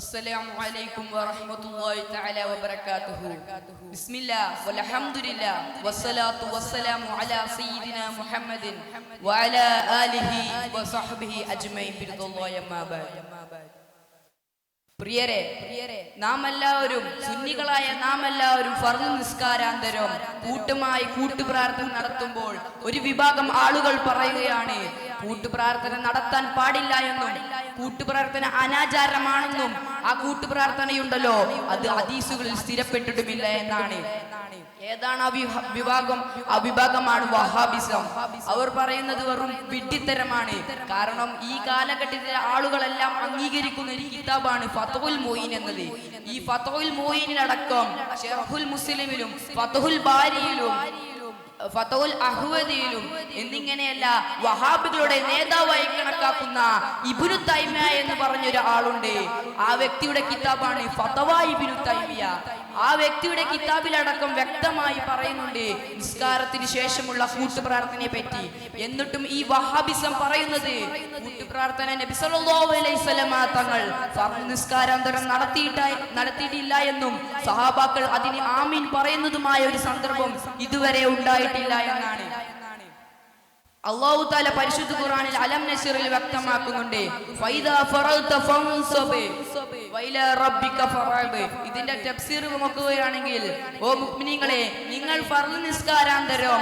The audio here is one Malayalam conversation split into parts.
السلام عليكم ورحمة الله تعالى وبركاته. بسم الله والحمد لله والصلاة والسلام على سيدنا محمد وعلى آله وصحبه أجمعين برضا الله أما بعد. പ്രിയരെ, നാം എല്ലാവരും സുന്നികളായ നാം എല്ലാവരും ഫർദ് നിസ്കാരാന്തരം കൂട്ടമായി കൂട്ടുപ്രാർത്ഥന നടത്തുമ്പോൾ ഒരു വിഭാഗം ആളുകൾ പറയുകയാണ് കൂട്ടുപ്രാർത്ഥന നടത്താൻ പാടില്ല എന്നും കൂട്ടുപ്രാർത്ഥന അനാചാരമാണെന്നും ആ കൂട്ടുപ്രാർത്ഥനയുണ്ടല്ലോ അത് ഹദീസുകളിൽ സ്ഥിരപ്പെട്ടിട്ടുമില്ല എന്നാണ്. ഏതാണ് ആ വിഭാഗമാണ് വഹാബിസം. അവർ പറയുന്നത് വെറും വിഡ്ഢിത്തരമാണ്. കാരണം ഈ കാലഘട്ടത്തിലെ ആളുകളെല്ലാം അംഗീകരിക്കുന്ന ഒരു കിതാബാണ് ഫത്ഹുൽ മുഈൻ എന്നത്. ഈ ഫത്ഹുൽ മുഈനിലടക്കം ശർഹുൽ മുസ്ലിമിലും ഫത്ഹുൽ ബാരിയിലും ഫത്ഹുൽ അഹ്വദിയിലും എന്നിങ്ങനെയല്ല വഹാബികളുടെ നേതാവായി കണക്കാക്കുന്ന ഇബ്നു തൈമിയ എന്ന് പറഞ്ഞൊരു ആളുണ്ട്. ആ വ്യക്തിയുടെ കിതാബാണ് ഫത്വ ഇബ്നു തൈമിയ. ആ വ്യക്തിയുടെ കിതാബിലടക്കം വ്യക്തമായി പറയുന്നുണ്ട് നിസ്കാരത്തിന് ശേഷമുള്ള കൂട്ടുപ്രാർത്ഥനയെ പറ്റി. എന്നിട്ടും ഈ വഹാബിസം പറയുന്നത് കൂട്ടുപ്രാർത്ഥന നബി സല്ലല്ലാഹു അലൈഹി വസല്ലം തങ്ങൾ ഫർദ് നിസ്കാരാന്തരം നടത്തിയിട്ടില്ല എന്നും സഹാബാക്കൾ അതിന് ആമീൻ പറയുന്നതുമായ ഒരു സന്ദർഭം ഇതുവരെ ഉണ്ടായിട്ടില്ല എന്നാണ്. അല്ലാഹു തആല പരിശുദ്ധ ഖുർആനിൽ അലം നശ്റിൽ വ്യക്തമാക്കുന്നുണ്ട് ഫൈദാ ഫറഗ്ത ഫൻസബ് വഇലാ റബ്ബിക ഫറഅബ്. ഇതിന്റെ തഫ്സീർ നോക്കുകയാണെങ്കിൽ, ഓ മുഅ്മിനീങ്ങളെ, നിങ്ങൾ ഫർദ് നിസ്കാരാന്തരം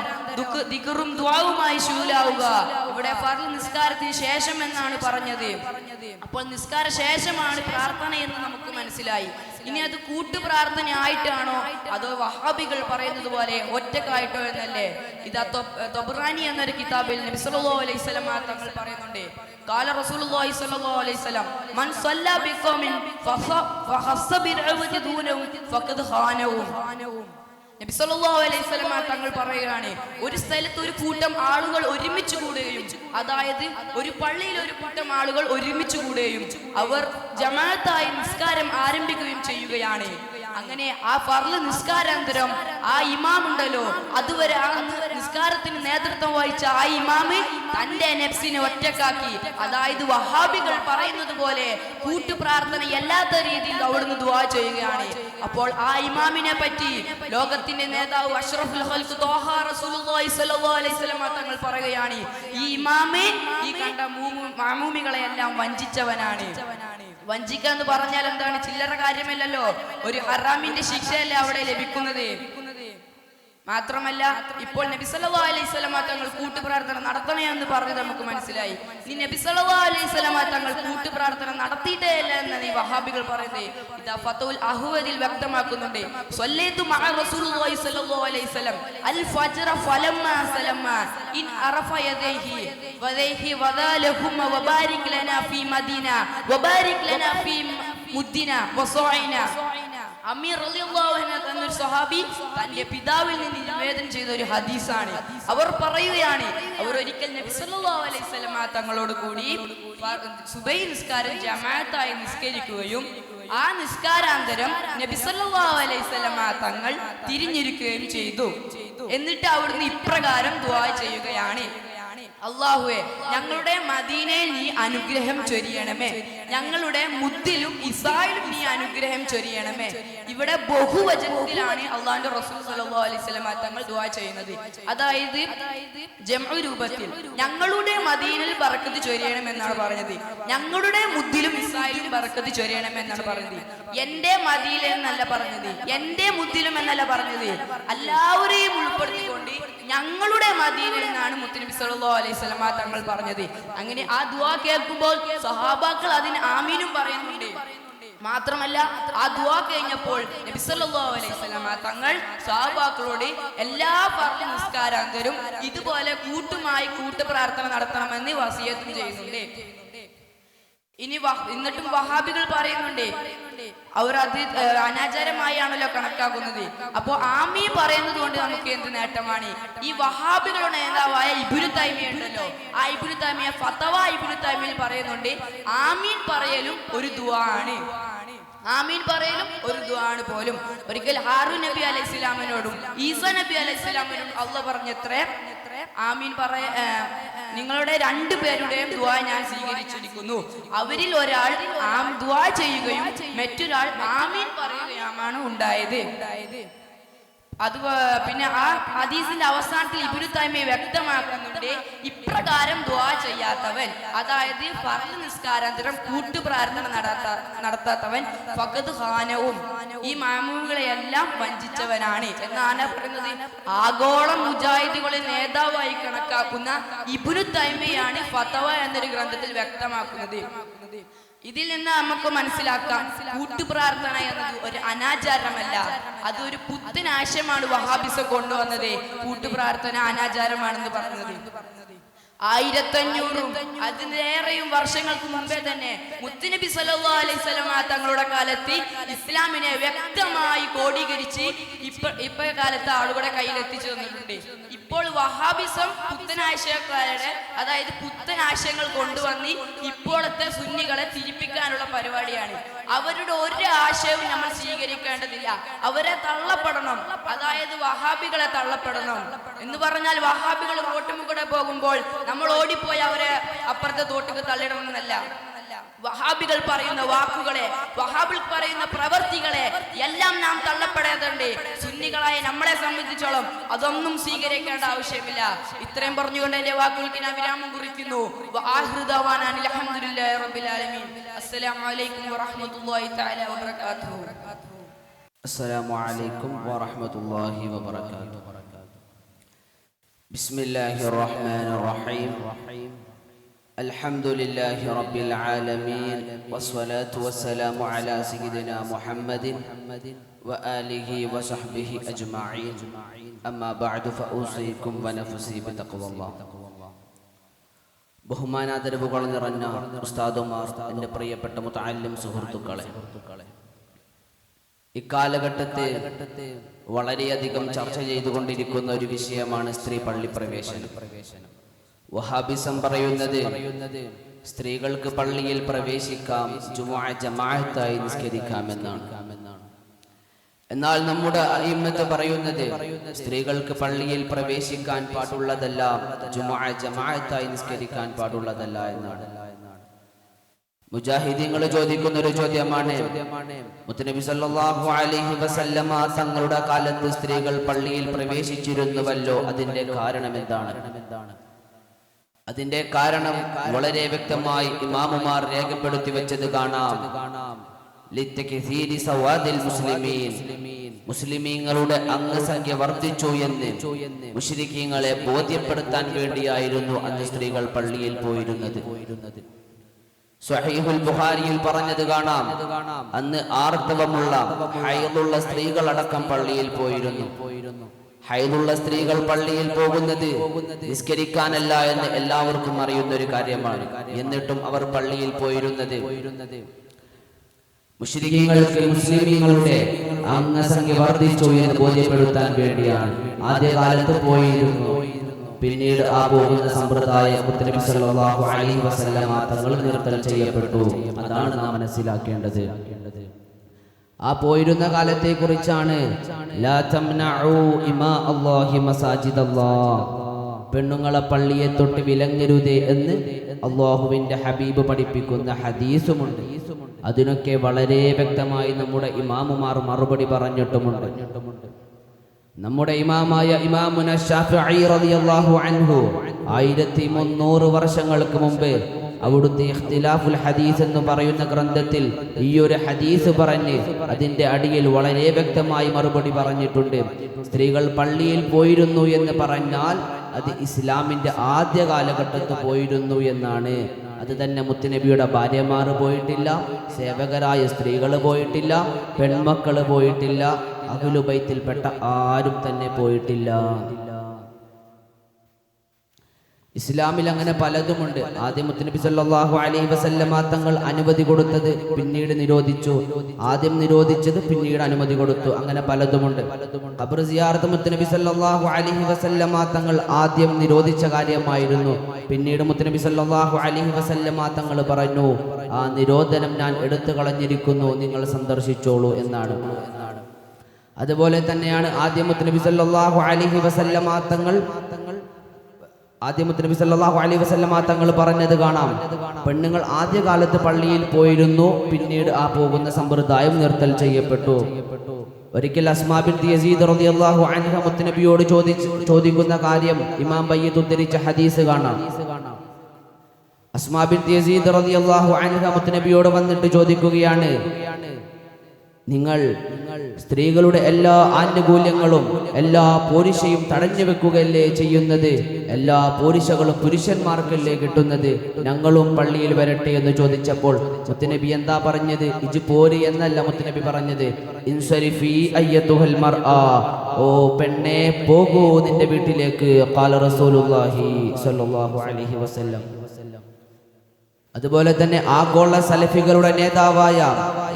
ദിക്റും ദുആവുമായി ശൂലാവുക. ഇവിടെ ഫർദ് നിസ്കാരത്തിന് ശേഷം എന്നാണ് പറഞ്ഞത്. അപ്പോൾ നിസ്കാര ശേഷമാണ് പ്രാർത്ഥന എന്ന് നമുക്ക് മനസ്സിലായി. ഇനി അത് കൂട്ടുപ്രാർത്ഥന ആയിട്ടാണോ അതോ വഹാബികൾ പറയുന്നത് പോലെ ഒറ്റക്കായിട്ടോ എന്നല്ലേ? ഇത് തൊബ്രാനി എന്നൊരു കിതാബിൽ നബി സല്ലല്ലാഹു അലൈഹി വസല്ലം തങ്ങൾ പറയുന്നുണ്ട്, ഖാല റസൂലുള്ളാഹി സ്വല്ലല്ലാഹു അലൈഹി വസല്ലം മൻ സല്ല ബിഖൗമിൻ ഫഖസ്സ ബിർഅവതി ദൂനഹു ഫഖദ് ഖാനഹും. നബി സല്ലല്ലാഹു അലൈഹി വസല്ലം തങ്ങൾ പറയുകയാണ്, ഒരു സ്ഥലത്ത് ഒരു കൂട്ടം ആളുകൾ ഒരുമിച്ച് കൂടുകയും, അതായത് ഒരു പള്ളിയിൽ ഒരു കൂട്ടം ആളുകൾ ഒരുമിച്ച് കൂടുകയും അവർ ജമാഅത്തായി നിസ്കാരം ആരംഭിക്കുകയും ചെയ്യുകയാണ്. അങ്ങനെ ആ ഫർള് നിസ്കാരാന്തരം ആ ഇമാം ഉണ്ടല്ലോ, അതുവരെ ആ നിസ്കാരത്തിന് നേതൃത്വം വഹിച്ച ആ ഇമാമ് തന്റെ നഫ്സിനെ ഒറ്റക്കാക്കി, അതായത് വഹാബികൾ പറയുന്നത് പോലെ കൂട്ടുപ്രാർത്ഥന അല്ലാത്ത രീതിയിൽ അവിടുന്ന് ദുആ ചെയ്യുകയാണ്. അപ്പോൾ ആ ഇമാമിനെ പറ്റി ലോകത്തിന്റെ നേതാവ് അഷ്റഫുൽ ഖൽഖ് ത്വാഹ റസൂലുള്ളാഹി സ്വല്ലല്ലാഹു അലൈഹി വസല്ലം തങ്ങൾ പറയുകയാണ്, ഈ ഇമാമ് ഈ കണ്ട മാമൂമികളെ എല്ലാം വഞ്ചിച്ചവനാണ്. വഞ്ചിക്കുക എന്ന് പറഞ്ഞാൽ എന്താണ്? ചില്ലറ കാര്യമല്ലല്ലോ. ഒരു ഹറാമിന്റെ ശിക്ഷയല്ലേ അവിടെ ലഭിക്കുന്നത്. മാത്രമല്ല, ഇപ്പോൾ നബി സല്ലല്ലാഹു അലൈഹി വസല്ലം തങ്ങൾ കൂട്ടുപ്രാർത്ഥന നടത്തണമെന്ന് പറഞ്ഞത് നമുക്ക് മനസ്സിലായി. ഇനി നബി സല്ലല്ലാഹു അലൈഹി വസല്ലം തങ്ങൾ കൂട്ടുപ്രാർത്ഥന നടത്തിയിട്ടേ ഇല്ല എന്നാണ് ഈ വഹാബികൾ പറയുന്നത്. ഇതാ ഫത്ഹുൽ അഹ്വദിൽ വ്യക്തമാക്കുന്നുണ്ട്, സ്വല്ലൈതു മഅ റസൂലുള്ളാഹി സ്വല്ലല്ലാഹു അലൈഹി വസല്ലം അൽ ഫജ്റ ഫലമ്മാ സലമ ഇൻ അറഫ യദൈഹി വദൈഹി വദാലഹും വബാരിക് ലനാ ഫീ മദീന വബാരിക് ലനാ ഫീ മുദ്ദിന വസോഇന. അമീർ റളിയല്ലാഹു അൻഹു എന്നൊരു സ്വഹാബി തന്റെ പിതാവിൽ നിന്ന് നിവേദനം ചെയ്ത ഒരു ഹദീസാണ്. അവർ പറയുകയാണ്, അവർ ഒരിക്കൽ നബി സല്ലല്ലാഹു അലൈഹി വസല്ലം തങ്ങളോട് കൂടി സുബഹി നിസ്കാരം ജമാഅത്തായി നിസ്കരിക്കുകയും ആ നിസ്കാരാന്തരം നബി സല്ലല്ലാഹു അലൈഹി വസല്ലം തങ്ങൾ തിരിഞ്ഞിരിക്കുകയും ചെയ്തു. എന്നിട്ട് അവിടുന്ന് ഇപ്രകാരം ദുആ ചെയ്യുകയാണ്, അല്ലാഹുവേ, ഞങ്ങളുടെ മദീനയിൽ നീ അനുഗ്രഹം ചൊരിയണമേ, ഞങ്ങളുടെ മുദ്ദിലും ഇസ്രായേലും നീ അനുഗ്രഹം ചൊരിയണമേ. ഇവിടെ ബഹുവചനത്തിലാണ് അള്ളാഹുവിന്റെ റസൂൽ സ്വല്ലല്ലാഹു അലൈഹി വസല്ലം തങ്ങൾ ദുആ ചെയ്യുന്നത്. അതായത് ജംഉ രൂപത്തിൽ ഞങ്ങളുടെ മദീനയിൽ ബറക്കത്ത് ചൊരിയണമെന്നാണ് പറഞ്ഞത്, ഞങ്ങളുടെ മുദ്ദിലും ഇസ്രായേലും ബറക്കത്ത് ചൊരിയണമെന്നാണ് പറഞ്ഞത്. എന്റെ മദീന എന്നല്ല പറഞ്ഞത്, എന്റെ മുദ്ദിലും എന്നല്ല പറഞ്ഞത്, എല്ലാവരെയും ഉൾപ്പെടുത്തിക്കൊണ്ട് ഞങ്ങളുടെ മദീനയിൽ നിന്നാണ് മുത്തുനബി സല്ലല്ലാഹു അലൈഹി വസല്ലം തങ്ങൾ പറഞ്ഞത്. അങ്ങനെ ആ ദുആ കേൾക്കുമ്പോൾ സഹാബാക്കൾ അതിന് ആമീനും പറയുന്നുണ്ട്. മാത്രമല്ല, ആ ദുആ കഴിഞ്ഞപ്പോൾ നബി സല്ലല്ലാഹു അലൈഹി വസല്ലം തങ്ങൾ സഹാബാക്കളോട് എല്ലാ ഫർള് നിസ്കാരാന്തരം ഇതുപോലെ കൂട്ടുപ്രാർത്ഥന നടത്തണമെന്ന് വസിയത്തും ചെയ്യുന്നുണ്ട്. എന്നിട്ടും വഹാബികൾ പറയുന്നുണ്ട് അവർ അത് അനാചാരമായാണല്ലോ കണക്കാക്കുന്നത്. അപ്പോ ആമീൻ പറയുന്നത് കൊണ്ട് നമുക്ക് എന്ത് നേട്ടമാണ്? ഈ വഹാബികളുടെ നേതാവായ ഇബ്നു തൈമിയ ഉണ്ടല്ലോ, ആ ഇബ്നു തൈമിയ ഫത്വ ഇബ്നു തൈമിയയിൽ പറയുന്നുണ്ട് ആമീൻ പറയലും ഒരു ദുആ ആണ്. ആമീൻ പറയലും ഒരു ദുആ ആണ് പോലും. ഒരിക്കൽ ഹാറൂൻ നബി അലൈഹിസ്സലാമിനോടും ഈസാ നബി അലൈഹിസ്സലാമിനോടും അല്ലാഹു പറഞ്ഞത്രേ, ആമീൻ നിങ്ങളുടെ രണ്ടുപേരുടെയും ദുആ ഞാൻ സ്വീകരിച്ചിരിക്കുന്നു. അവരിൽ ഒരാൾ ദുആ ചെയ്യുകയും മറ്റൊരാൾ ആമീൻ പറയുകയുമാണ് ഉണ്ടായത്. അത് പിന്നെ ആ ഹദീസിന്റെ അവസാനത്തിൽ ഇബ്നു തൈമിയ വ്യക്തമാക്കുന്നുണ്ട്, ഇപ്രകാരം ദുആ ചെയ്യാത്തവൻ, അതായത് ഫർള് നിസ്കാരാന്തരം കൂട്ടുപ്രാർത്ഥന നടത്താത്തവൻ ഫഖദ് ഖാനവും, ഈ മാമൂമുകളെയെല്ലാം വഞ്ചിച്ചവനാണ് എന്നാണ് പറയുന്നത്. ആഗോള മുജാഹിദുകളിൽ നേതാവായി കണക്കാക്കുന്ന ഇബ്നു തൈമിയയാണ് ഫതവ എന്നൊരു ഗ്രന്ഥത്തിൽ വ്യക്തമാക്കുന്നത്. ഇതിൽ നിന്ന് നമുക്ക് മനസ്സിലാക്കാം, കൂട്ടുപ്രാർത്ഥന എന്നത് ഒരു അനാചാരമല്ല, അതൊരു പുത്തൻ ആശയമാണ് വഹാബിസം കൊണ്ടുവന്നത്. കൂട്ടുപ്രാർത്ഥന അനാചാരമാണെന്ന് പറഞ്ഞത് 1500 അതിലേറെയും വർഷങ്ങൾക്ക് മുമ്പേ തന്നെ മുത്തുനബി സല്ലല്ലാഹു അലൈഹി വസല്ലം തങ്ങളുടെ കാലത്ത് ഇസ്ലാമിനെ വ്യക്തമായി കോഡീകരിച്ച് ഇപ്പോഴത്തെ കാലത്ത് ആളുകളുടെ കയ്യിൽ എത്തിച്ചു തന്നിട്ടുണ്ട്. ഇപ്പോൾ വഹാബിസം പുത്തനാശയക്കാരുടെ, അതായത് പുത്തനാശയങ്ങൾ കൊണ്ടുവന്ന് ഇപ്പോഴത്തെ സുന്നികളെ തിരിപ്പിക്കാനുള്ള പരിപാടിയാണ്. അവരുടെ ഒരു ആശയവും നമ്മൾ സ്വീകരിക്കേണ്ടതില്ല, അവരെ തള്ളപ്പെടണം, അതായത് വഹാബികളെ തള്ളപ്പെടണം എന്ന് പറഞ്ഞാൽ വഹാബികൾ റോട്ടുമുകൂടെ പോകുമ്പോൾ നമ്മൾ ഓടിപ്പോയി അവരെ അപ്പുറത്തെ തോട്ടുക്ക് തള്ളിടണമെന്നല്ല. വഹാബികൾ പറയുന്ന വാക്കുകളെ, വഹാബികൾ പറയുന്ന പ്രവർത്തികളെ എല്ലാം നാം തള്ളപ്പെടേണ്ടതുണ്ട്. സുന്നികളായ നമ്മളെ സംബന്ധിച്ചോളം അതൊന്നും സ്വീകരിക്കേണ്ട ആവശ്യമില്ല. ഇത്രയും പറഞ്ഞുകൊണ്ട് എന്റെ വാക്കുകൾക്ക് ഞാൻ വിരാമം കുറിക്കുന്നു. അൽഹംദുലില്ലാഹി റബ്ബിൽ ആലമീൻ. അസ്സലാമു അലൈക്കും വറഹ്മത്തുള്ളാഹി തആല വബറകാതുഹു. അസ്സലാമു അലൈക്കും വറഹ്മത്തുള്ളാഹി വബറകാതുഹു. ബിസ്മില്ലാഹിർ റഹ്മാനിർ റഹീം. അൽഹംദുലില്ലാഹി റബ്ബിൽ ആലമീൻ വസ്സലാത്തു വസ്സലാമു അലാ സയ്യിദിനാ മുഹമ്മദിൻ വആലിഹി വസഹ്ബിഹി അജ്മഈൻ. അമ്മാ ബഅദു ഫഊസീകും വനഫ്സി ബിതഖ്വല്ലാഹ്. ബഹുമാനാദരവുകൾ നിറഞ്ഞ ഉസ്താദുമാർ, എൻ്റെ പ്രിയപ്പെട്ട മുതഅല്ലിം സുഹൃത്തുക്കളെ, ഇക്കാലഘട്ടത്തെ വളരെയധികം ചർച്ച ചെയ്തുകൊണ്ടിരിക്കുന്ന ഒരു വിഷയമാണ് സ്ത്രീ പള്ളി പ്രവേശനം. വഹാബിസം പറയുന്നത് സ്ത്രീകൾക്ക് പള്ളിയിൽ പ്രവേശിക്കാം, ജുമുഅ ജമാഅത്തായി നിസ്കരിക്കാമെന്നാണ്. എന്നാൽ നമ്മുടെ അയിമ്മത്ത് പറയുന്നത് സ്ത്രീകൾക്ക് പള്ളിയിൽ പ്രവേശിക്കാൻ പാടുള്ളതല്ല, ജുമുഅ ജമാഅത്തായി നിസ്കരിക്കാൻ പാടുള്ളതല്ല എന്നാണ്. മുജാഹിദീങ്ങൾ ചോദിക്കുന്ന ഒരു ചോദ്യമാണ്, മുത്തുനബി സല്ലല്ലാഹു അലൈഹി വസല്ലമ തങ്ങളുടെ കാലത്ത് സ്ത്രീകൾ പള്ളിയിൽ പ്രവേശിച്ചിരുന്നുവല്ലോ, അതിന്റെ കാരണം എന്താണ്? അതിന്റെ കാരണം വളരെ വ്യക്തമായി ഇമാമുമാർ രേഖപ്പെടുത്തി വെച്ചത് കാണാം. ലിത്തക്സീരി സവാദിൽ മുസ്ലിമീൻ, മുസ്ലിമീങ്ങളുടെ അംഗസംഖ്യ വർദ്ധിച്ചു എന്ന് മുശ്രിക്കീങ്ങളെ ബോധ്യപ്പെടുത്താൻ വേണ്ടിയായിരുന്നു അന്ന് സ്ത്രീകൾ പള്ളിയിൽ പോയിരുന്നത്. സ്വഹീഹുൽ ബുഖാരിയിൽ പറഞ്ഞത് കാണാം, അന്ന് ആർത്തവമുള്ള ഹൈദുള്ള സ്ത്രീകളടക്കം പള്ളിയിൽ പോയിരുന്നു. ഹൈദുള്ള സ്ത്രീകൾ പള്ളിയിൽ പോകുന്നത് നിസ്കരിക്കാനല്ല എന്ന് എല്ലാവർക്കും അറിയുന്ന ഒരു കാര്യമാണ്. എന്നിട്ടും അവർ പള്ളിയിൽ പോയിരുന്നത് മുശ്രിക്കീങ്ങൾക്ക് മുസ്ലിമീങ്ങളുടെ അംഗസംഖ്യ വർദ്ധിച്ചു എന്ന് ബോധ്യപ്പെടുത്താൻ വേണ്ടിയാണ്. ആദ്യകാലത്ത് പോയിരുന്നു. പിന്നീട് ആ പോകുന്ന സമ്പ്രദായം മുത്തുനബി സല്ലല്ലാഹു അലൈഹി വസല്ലമ തങ്ങൾ നിർത്തൽ ചെയ്യപ്പെട്ടു. അതാണ് നാം മനസ്സിലാക്കേണ്ടത്. ആ പോയിരുന്ന കാലത്തെ കുറിച്ചാണ് ലാ തംനഉ ഇമാ അല്ലാഹി മസാജിദല്ലാഹ്, പെണ്ണുങ്ങളെ പള്ളിയെ തൊട്ട് വിലങ്ങരുതേ എന്ന് അല്ലാഹുവിന്റെ ഹബീബ് പഠിപ്പിക്കുന്ന ഹദീസുമുണ്ട്. അതിനൊക്കെ വളരെ വ്യക്തമായി നമ്മുടെ ഇമാമുമാർ മറുപടി പറഞ്ഞിട്ടുമുണ്ട്. നമ്മുടെ ഇമാമായ ഇമാമുന ശാഫിഈ റളിയല്ലാഹു അൻഹു 1300 വർഷങ്ങൾക്ക് മുമ്പ് അവിടുത്തെ ഇഖ്തിലാഫുൽ ഹദീസ് എന്ന് പറയുന്ന ഗ്രന്ഥത്തിൽ ഈ ഒരു ഹദീസ് പറഞ്ഞ് അതിന്റെ അടിയിൽ വളരെ വ്യക്തമായി മറുപടി പറഞ്ഞിട്ടുണ്ട്. സ്ത്രീകൾ പള്ളിയിൽ പോയിരുന്നു എന്ന് പറഞ്ഞാൽ അത് ഇസ്ലാമിന്റെ ആദ്യ കാലഘട്ടത്തിൽ പോയിരുന്നു എന്നാണ്. അത് തന്നെ മുത്തുനബിയുടെ ഭാര്യമാർ പോയിട്ടില്ല, സേവകരായ സ്ത്രീകൾ പോയിട്ടില്ല, പെൺമക്കൾ പോയിട്ടില്ല, അഹ്ലു ബൈത്തിൽപ്പെട്ട ആരും തന്നെ പോയിട്ടില്ല. ഇസ്ലാമിൽ അങ്ങനെ പലതുമുണ്ട്. ആദ്യം മുത്തുനബി സല്ലല്ലാഹു അലൈഹി വസല്ലമ തങ്ങൾ അനുമതി കൊടുത്തത് പിന്നീട് നിരോധിച്ചു, ആദ്യം നിരോധിച്ചത് പിന്നീട് അനുമതി കൊടുത്തു. അങ്ങനെ പലതുമുണ്ട്. ഖബർ സിയാറത്ത് മുത്തുനബി സല്ലല്ലാഹു അലൈഹി വസല്ലമ തങ്ങൾ ആദ്യം നിരോധിച്ച കാര്യമായിരുന്നു. പിന്നീട് മുത്തുനബി സല്ലല്ലാഹു അലൈഹി വസല്ലമ തങ്ങൾ പറഞ്ഞു, ആ നിരോധനം ഞാൻ എടുത്തു കളഞ്ഞിരിക്കുന്നു, നിങ്ങൾ സന്ദർശിച്ചോളൂ എന്നാണ്. അതുപോലെ തന്നെയാണ് ആദ്യം മുത്തുനബി സല്ലല്ലാഹു അലൈഹി വസല്ലമ തങ്ങൾ ആദ്യം മുത്തനബി സല്ലല്ലാഹു അലൈഹി വസല്ലമ തങ്ങൾ പറഞ്ഞത് കാണാം, പെണ്ണുങ്ങൾ ആദ്യകാലത്ത് പള്ളിയിൽ പോയിരുന്നു, പിന്നീട് ആ പോകുന്ന സമ്പ്രദായം നിർത്തൽ ചെയ്യപ്പെട്ടു. ഒരിക്കൽ അസ്മാ ബിൻത് യസീദ് റളിയല്ലാഹു അൻഹ മുത്തനബിയോട് ചോദിക്കുന്ന കാര്യം ഇമാം ബയ്യത്ത് ഉദ്ധരിച്ച ഹദീസ് കാണാം. അസ്മാ ബിൻത് യസീദ് റളിയല്ലാഹു അൻഹ മുത്തനബിയോട് വന്നിട്ട് ചോദിക്കുകയാണ്, നിങ്ങൾ സ്ത്രീകളുടെ എല്ലാ ആനുകൂല്യങ്ങളും എല്ലാ പോരിശയും തടഞ്ഞു വെക്കുകയല്ലേ ചെയ്യുന്നത്? എല്ലാ പോരിശകളും പുരുഷന്മാർക്കല്ലേ കിട്ടുന്നത്? ഞങ്ങളും പള്ളിയിൽ വരട്ടെ എന്ന് ചോദിച്ചപ്പോൾ മുത്തനബി എന്താ പറഞ്ഞത്? ഇജ് പോര് എന്നല്ല മുത്തനബി പറഞ്ഞത്, ഇൻസരിഫി അയ്യത്തുഹൽ മർആ, ഓ പെണ്ണെ പോകൂ നിന്റെ വീട്ടിലേക്ക്. ഖാല റസൂലുള്ളാഹി സ്വല്ലല്ലാഹു അലൈഹി വസല്ലം. അതുപോലെ തന്നെ ആഗോള സലഫികളുടെ നേതാവായ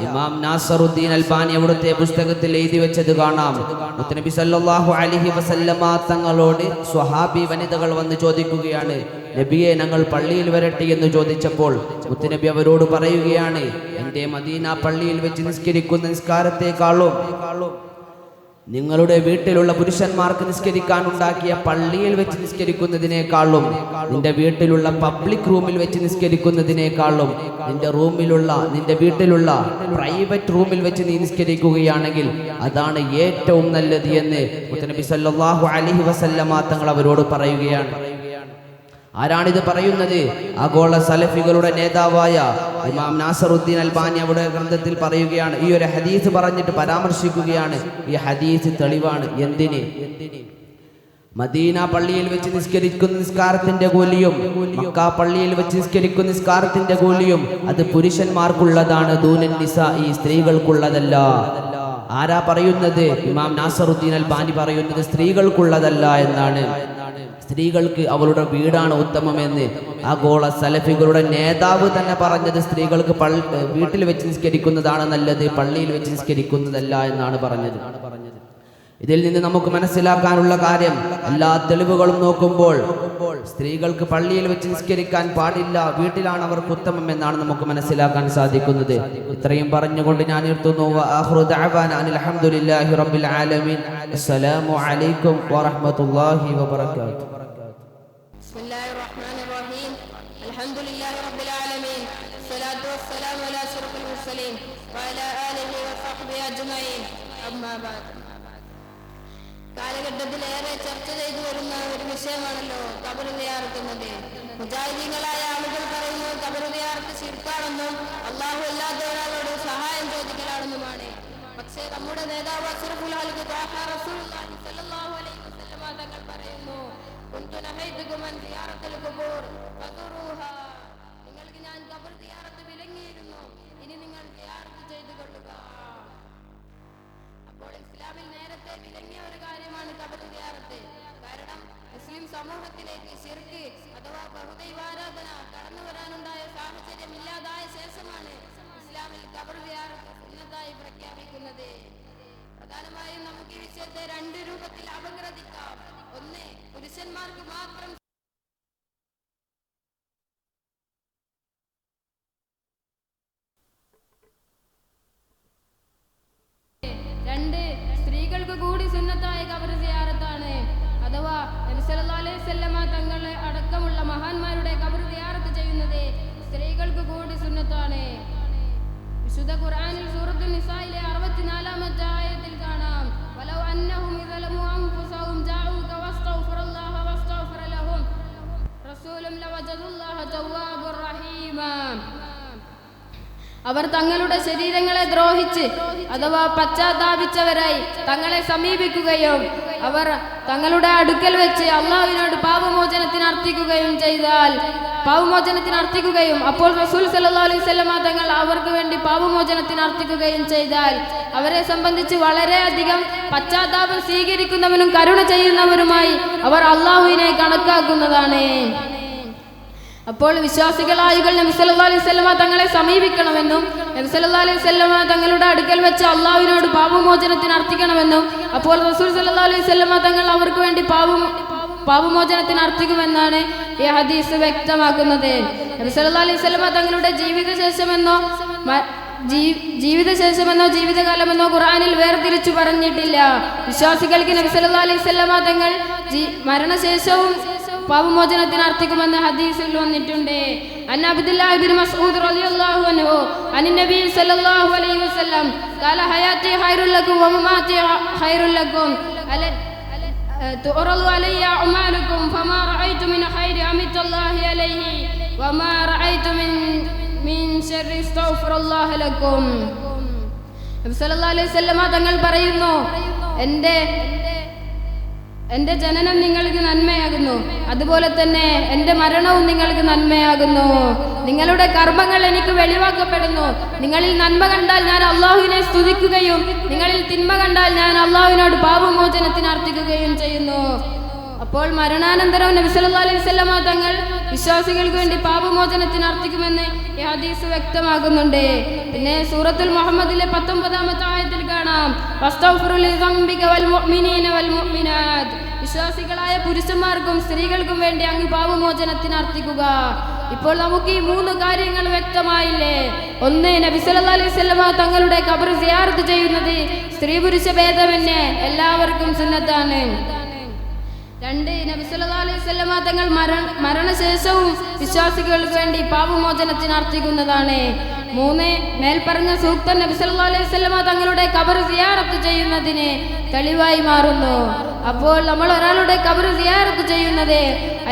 ഇമാം നാസറുദ്ദീൻ അൽബാനി അവിടുത്തെ പുസ്തകത്തിൽ എഴുതി വെച്ചത് കാണാം. മുത്തനബി സല്ലല്ലാഹു അലൈഹി വസല്ലമ തങ്ങളോട് സ്വഹാബി വനിതകൾ വന്ന് ചോദിക്കുകയാണ്, നബിയെ ഞങ്ങൾ പള്ളിയിൽ വരട്ടെ എന്ന് ചോദിച്ചപ്പോൾ മുത്തനബി അവരോട് പറയുകയാണ്, എൻ്റെ മദീന പള്ളിയിൽ വെച്ച് നിസ്കരിക്കുന്ന നിസ്കാരത്തെക്കാളും നിങ്ങളുടെ വീട്ടിലുള്ള പുരുഷന്മാർക്ക് നിസ്കരിക്കാൻ ഉണ്ടാക്കിയ പള്ളിയിൽ വെച്ച് നിസ്കരിക്കുന്നതിനേക്കാളും നിന്റെ വീട്ടിലുള്ള പബ്ലിക് റൂമിൽ വെച്ച് നിസ്കരിക്കുന്നതിനേക്കാളും നിന്റെ വീട്ടിലുള്ള പ്രൈവറ്റ് റൂമിൽ വെച്ച് നീ നിസ്കരിക്കുകയാണെങ്കിൽ അതാണ് ഏറ്റവും നല്ലത് എന്ന് മുത്തനബി സല്ലല്ലാഹു അലൈഹി വസല്ലമ തങ്ങൾ അവരോട് പറയുകയാണ്. ആരാണിത് പറയുന്നത്? ആഗോള സലഫികളുടെ നേതാവായ ഇമാം നാസറുദ്ദീൻ അൽബാനി അവിടെ ഗ്രന്ഥത്തിൽ പറയുകയാണ്, ഈ ഒരു ഹദീസ് പറഞ്ഞിട്ട് പരാമർശിക്കുകയാണ്. ഈ ഹദീസ് തെളിവാണ്. എന്തിന്? മദീന പള്ളിയിൽ വെച്ച് നിസ്കരിക്കുന്ന നിസ്കാരത്തിന്റെ കൂലിയും മക്ക പള്ളിയിൽ വെച്ച് നിസ്കരിക്കുന്ന നിസ്കാരത്തിന്റെ കൂലിയും അത് പുരുഷന്മാർക്കുള്ളതാണ്, ദൂനൻ നിസാ, ഈ സ്ത്രീകൾക്കുള്ളതല്ല. ആരാ പറയുന്നത്? ഇമാം നാസറുദ്ദീൻ അൽബാനി പറയുന്നത് സ്ത്രീകൾക്കുള്ളതല്ല എന്നാണ്. സ്ത്രീകൾക്ക് അവളുടെ വീടാണ് ഉത്തമമെന്ന് ആഗോള സലഫികളുടെ നേതാവ് തന്നെ പറഞ്ഞത് സ്ത്രീകൾക്ക് വീട്ടിൽ വെച്ച് നിസ്കരിക്കുന്നതാണ് നല്ലത്, പള്ളിയിൽ വെച്ച് നിസ്കരിക്കുന്നതല്ല എന്നാണ് പറഞ്ഞത്. ഇതിൽ നിന്ന് നമുക്ക് മനസ്സിലാക്കാനുള്ള കാര്യം, എല്ലാ തെളിവുകളും നോക്കുമ്പോൾ സ്ത്രീകൾക്ക് പള്ളിയിൽ വെച്ച് നിസ്കരിക്കാൻ പാടില്ല, വീട്ടിലാണ് അവർക്ക് ഉത്തമം എന്നാണ് നമുക്ക് മനസ്സിലാക്കാൻ സാധിക്കുന്നത്. ഇത്രയും പറഞ്ഞുകൊണ്ട് ഞാൻ നിർത്തുന്നു. ആഖിറു ദഅവാനാ അൽഹംദുലില്ലാഹി റബ്ബിൽ ആലമീൻ. അസ്സലാമു അലൈക്കും വറഹ്മത്തുള്ളാഹി വബറകാതുഹു. ബിസ്മില്ലാഹിർ റഹ്മാനിർ റഹീം. അൽഹംദുലില്ലാഹി റബ്ബിൽ ആലമീൻ. സ്വലാത്തു വസ്സലാമു അലാ അഷ്റഫിൽ മുർസലീൻ വഅലാ ആലിഹി വസഹ്ബിഹി അജ്മഈൻ. അമ്മാ ബഅദ്. കാലഘട്ടത്തിൽ ഏറെ ചർച്ച ചെയ്തു വരുന്ന ഒരു വിഷയമാണല്ലോ ഖബർ സിയാറത്ത് എന്നത്. മുജാഹിദീങ്ങളായ ആളുകൾ പറയുന്നു ഖബർ സിയാറത്ത് ശിർക്കാണെന്നും അല്ലാഹു അല്ലാത്ത ഒരാളോട് സഹായം ചോദിക്കലാണെന്നുമാണ്. പക്ഷേ നമ്മുടെ നേതാവ് അഷ്റഫുൽ ഖൽഖ് ത്വാഹ റസൂലുള്ളാഹി സ്വല്ലല്ലാഹു അലൈഹി വസല്ലം തങ്ങൾ പറയുന്നു, കുന്തു നഹൈതുകും അൻ സിയാറത്തുൽ ഖുബൂർ ഫദുറൂഹാ, നിങ്ങൾക്ക് ഞാൻ ഖബർ സിയാറത്ത് വിലങ്ങിയിരുന്നു, ഇനി നിങ്ങൾ സിയാറത്ത് ചെയ്തു കൊള്ളുക. അപ്പോൾ ഇസ്ലാമിൽ നേരത്തെ വിലങ്ങിയ ഒരു കാര്യമാണ് ഖബർ സിയാറത്ത്. കാരണം മുസ്ലിം സമൂഹത്തിലേക്ക് ശിർക്ക് അഥവാ ബഹുദൈവാരാധന കടന്നു വരാനുണ്ടായ സാഹചര്യം ഇല്ലാതായ ശേഷമാണ് ഇസ്ലാമിൽ ഖബർ സിയാറത്ത് സുന്നത്തായി പ്രഖ്യാപിക്കുന്നത്. പ്രധാനമായും നമുക്ക് ഈ വിഷയത്തെ രണ്ട് രൂപത്തിൽ അപഗ്രഥിക്കാം. ഒന്ന്, പുരുഷന്മാർക്ക് മാത്രം സ്ത്രീകൾക്ക് കൂടി സുന്നത്തായ ഖബർ സിയാറത്താണ്. അഥവാ നബി സല്ലല്ലാഹു അലൈഹി വസല്ലമ തങ്ങളെ അടക്കമുള്ള മഹാന്മാരുടെ ഖബർ സിയാറത്ത് ചെയ്യുന്നത് സ്ത്രീകൾക്ക് കൂടി സുന്നത്താണ്. വിശുദ്ധ ഖുർആനിൽ സൂറത്തുൻ നിസായിലെ 64-ാമത്തെ ആയത്തിൽ കാണാം, വലൗ അന്നഹും ഇദലമു അൻഫുസഹും ജാഊക വസ്തഗ്ഫിറുല്ലാഹ വസ്തഗ്ഫറ ലഹും റസൂലും ലവജദുല്ലാഹ തവ്വാബുർ റഹീമ. അവർ തങ്ങളുടെ ശരീരങ്ങളെ ദ്രോഹിച്ച് അഥവാ പശ്ചാത്താപിച്ചവരായി തങ്ങളെ സമീപിക്കുകയും അവർ തങ്ങളുടെ അടുക്കൽ വെച്ച് അള്ളാഹുവിനോട് പാപമോചനത്തിന് അർത്ഥിക്കുകയും അപ്പോൾ റസൂൽ സല്ലല്ലാഹു അലൈഹി വസല്ലമ തങ്ങൾ അവർക്ക് വേണ്ടി പാപമോചനത്തിന് അർത്ഥിക്കുകയും ചെയ്താൽ അവരെ സംബന്ധിച്ച് വളരെയധികം പശ്ചാത്താപം സ്വീകരിക്കുന്നവനും കരുണ ചെയ്യുന്നവരുമായി അവർ അള്ളാഹുവിനെ കണക്കാക്കുന്നതാണ്. അപ്പോൾ വിശ്വാസികളായുകൾ നബി സല്ലല്ലാഹു അലൈഹി വസല്ലമ തങ്ങളെ സമീപിക്കണമെന്നും നബി സല്ലല്ലാഹു അലൈഹി വസല്ലമ തങ്ങളുടെ അടുക്കൽ വെച്ച് അള്ളാഹുവിനോട് പാപമോചനത്തിന് അർത്ഥിക്കണമെന്നും അപ്പോൾ റസൂൽ സല്ലല്ലാഹു അലൈഹി വസല്ലമ തങ്ങൾ അവർക്ക് വേണ്ടി പാപമോചനത്തിന് അർത്ഥിക്കുമെന്നാണ് ഈ ഹദീസ് വ്യക്തമാക്കുന്നത്. നബി സല്ലല്ലാഹു അലൈഹി വസല്ലമ തങ്ങളുടെ ജീവിതശേഷമെന്നോ ജീവിതകാലമെന്നോ ഖുർആനിൽ വേർതിരിച്ചു പറഞ്ഞിട്ടില്ല. വിശ്വാസികൾക്ക് നബി സല്ലല്ലാഹു അലൈഹി വസല്ലമ തങ്ങൾ മരണശേഷവും പാപമോചനത്തിന് അർത്ഥിക്കുമെന്ന് ഹദീസിൽ വന്നിട്ടുണ്ട്. അൻ അബ്ദുല്ലാഹി ഇബ്നു മസ്ഊദ് റളിയല്ലാഹു അൻഹു അനിൻ നബി സല്ലല്ലാഹു അലൈഹി വസല്ലം ഖാല ഹയാതി ഖൈറുൽ ലക്കും വ മമാതി ഖൈറുൽ ലക്കും തുറദു അലയ്യ അഅമാലുക്കും ഫമാ റഅയ്തു മിൻ ഖൈരി അമിത്തല്ലാഹി അലൈഹി വമാ റഅയ്തു മിൻ ശർരി അസ്തഗ്ഫിറുല്ലാഹ ലക്കും. നബി സല്ലല്ലാഹു അലൈഹി വസല്ലം തങ്ങൾ പറയുന്നു, എൻ്റെ ജനനം നിങ്ങൾക്ക് നന്മയാകുന്നു, അതുപോലെ തന്നെ എൻ്റെ മരണവും നിങ്ങൾക്ക് നന്മയാകുന്നു. നിങ്ങളുടെ കർമ്മങ്ങൾ എനിക്ക് വെളിവാക്കപ്പെടുന്നു. നിങ്ങളിൽ നന്മ കണ്ടാൽ ഞാൻ അള്ളാഹുവിനെ സ്തുതിക്കുകയും നിങ്ങളിൽ തിന്മ കണ്ടാൽ ഞാൻ അള്ളാഹുവിനോട് പാപമോചനത്തിന് അർത്ഥിക്കുകയും ചെയ്യുന്നു. അപ്പോൾ മരണാനന്തരം നബി സല്ലല്ലാഹു അലൈഹി വസല്ലം തങ്ങൾ വിശ്വാസികൾക്ക് വേണ്ടി പാപമോചനത്തിന് അർത്ഥിക്കുമെന്ന് ഈ ഹദീസ് വ്യക്തമാക്കുന്നുണ്ട്. പിന്നെ സൂറത്തുൽ മുഹമ്മദിലെ 19-ാമത്തെ ആയത്തിൽ കാണാം, വസ്തഗ്ഫിറു ലിദംബിക വൽ മുഅ്മിനീന വൽ മുഅ്മിനാത്ത്. വിശ്വാസികളായ പുരുഷന്മാർക്കും സ്ത്രീകൾക്കും വേണ്ടി അങ്ങ് പാപമോചനത്തിന് അർത്ഥിക്കുക. ഇപ്പോൾ നമുക്ക് ഈ 3 കാര്യങ്ങൾ വ്യക്തമായില്ലേ? ഒന്ന്, നബി സല്ലല്ലാഹു അലൈഹി വസല്ലം തങ്ങളുടെ ഖബർ സിയാറത്ത് ചെയ്യുന്നത് സ്ത്രീ പുരുഷ ഭേദമന്യേ എല്ലാവർക്കും സുന്നത്താണ്. 2, നബി സല്ലല്ലാഹു അലൈഹി വസല്ലം തങ്ങൾ മരണശേഷവും വിശ്വാസികൾക്ക് വേണ്ടി പാപമോചനത്തിന് അർത്ഥിക്കുന്നതാണ്. 3, മേൽപ്പറഞ്ഞ സൂക്തം നബി സല്ലല്ലാഹു അലൈഹി വസല്ലം തങ്ങളുടെ ഖബർ സിയാറത്ത് ചെയ്യുന്നതിന് തെളിവായി മാറുന്നു. അപ്പോൾ നമ്മൾ ഒരാളുടെ ഖബർ സിയാറത്ത് ചെയ്യുന്നത്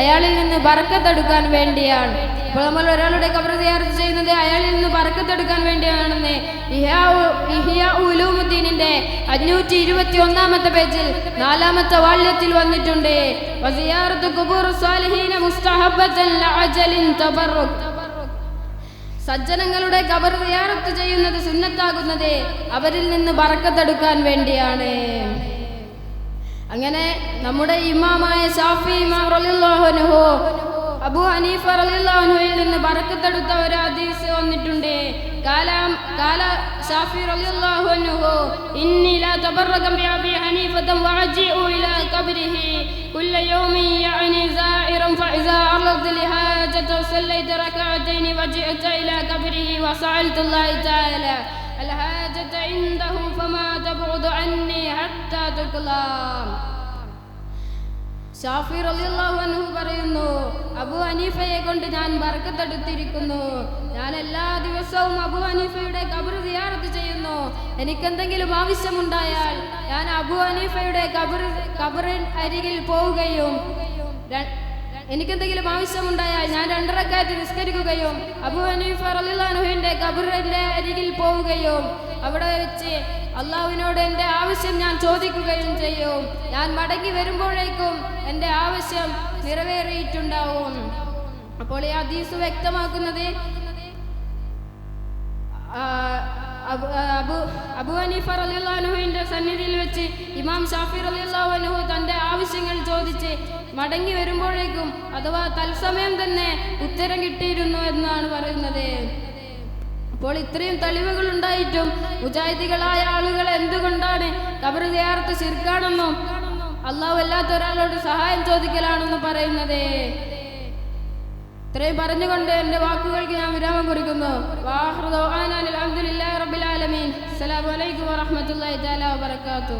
അയാളിൽ നിന്ന് ബർക്കത്തെടുക്കാൻ വേണ്ടിയാണ്. അപ്പോൾ നമ്മൾ ഒരാളുടെ ഖബർ സിയാറത്ത് ചെയ്യുന്നത് അയാളിൽ നിന്ന് ബർക്കത്തെടുക്കാൻ വേണ്ടിയാണെന്ന് ഇഹ്യാ ഉലൂമുദ്ദീനിന്റെ 521-ാമത്തെ പേജിൽ 4-ാമത്തെ വാള്യത്തിൽ വന്നിട്ടുണ്ട്. വസിയാറത്തു ഖുബൂറുസ് സാലിഹീന മുസ്തഹബ്ബത്തൻ ലഅജലിൻ തബറുക്. സജ്ജനങ്ങളുടെ ഖബർ സിയാറത്ത് ചെയ്യുന്നത് സുന്നത്താകുന്നത് അവരിൽ നിന്ന് ബർക്കത്തെടുക്കാൻ വേണ്ടിയാണ്. അങ്ങനെ നമ്മുടെ ഇമാമായ ശാഫി ഇമാം റളിയല്ലാഹു അൻഹു അബൂ ഹനീഫ റളിയല്ലാഹു അൻഹുവിൽ നിന്ന് ബർക്കത്തെടുത്ത ഒരു ഹദീസ് വന്നിട്ടുണ്ട്. കാല ശാഫി റളിയല്ലാഹു അൻഹു ഇന്നി ലാ തബറക ബി അബി ഹനീഫത വഅജിഉ ഇലാ ഖബ്രിഹി കുല്ല യൗമി യഅനി സായിറൻ ഫഇസാ അർദ ലിഹാജത സല്ലൈത റകഅതൈൻ വജിഅത ഇലാ ഖബ്രിഹി വസഅൽതു അല്ലാഹു തആല الحاجة عنده فما تبعد عني حتى تقلى. ഷാഫി റളിയല്ലാഹു അൻഹു പറയുന്നു, അബൂ ഹനീഫയെ കൊണ്ട് ഞാൻ ബർക്കത്തെടുത്തിരിക്കുന്നു. ഞാൻ എല്ലാ ദിവസവും അബൂ ഹനീഫയുടെ ഖബർ സിയാറത്ത് ചെയ്യുന്നു. എനിക്കെന്തെങ്കിലും ആവശ്യമുണ്ടായാൽ ഞാൻ അബൂ ഹനീഫയുടെ ഖബറിൻ അരികിൽ പോവുകയും എനിക്കെന്തെങ്കിലും ആവശ്യമുണ്ടായാൽ ഞാൻ 2 റക്അത്ത് നിസ്കരിക്കുകയും അബൂ ഹനീഫ റളിയല്ലാഹു അൻഹുവിന്റെ ഖബറിന്റെ അരികിൽ പോവുകയും അവിടെ വെച്ച് അള്ളാഹുവിനോട് എൻ്റെ ആവശ്യം ഞാൻ ചോദിക്കുകയും ചെയ്യും. ഞാൻ മടങ്ങി വരുമ്പോഴേക്കും എൻ്റെ ആവശ്യം നിറവേറിയിട്ടുണ്ടാവും. അപ്പോൾ ഈ ഹദീസ് വ്യക്തമാക്കുന്നത് അബൂ ഹനീഫ റളിയല്ലാഹു അൻഹുവിന്റെ സന്നിധിയിൽ വെച്ച് ഇമാം ഷാഫി റളിയല്ലാഹു അൻഹു തൻ്റെ ആവശ്യങ്ങൾ ചോദിച്ച് മടങ്ങി വരുമ്പോഴേക്കും അഥവാ തത്സമയം തന്നെ ഉത്തരം കിട്ടിയിരുന്നു എന്നാണ് പറയുന്നത്. അപ്പോൾ ഇത്രയും തെളിവുകൾ ഉണ്ടായിട്ടും മുജാഹിദികളായ ആളുകൾ എന്തുകൊണ്ടാണ് ഖബർ സിയാറത്ത് ശിർക്കാണെന്നും അള്ളാഹു അല്ലാത്ത ഒരാളോട് സഹായം ചോദിക്കലാണെന്ന് പറയുന്നത്? ഇത്രയും പറഞ്ഞുകൊണ്ട് എൻ്റെ വാക്കുകൾക്ക് ഞാൻ വിരാമം കുറിക്കുന്നു. വാഹിറു ദഅ്വാനാ അൽഹംദുലില്ലാഹി റബ്ബിൽ ആലമീൻ. അസ്സലാമു അലൈക്കും വറഹ്മത്തുള്ളാഹി തആല വബറകാതുഹു.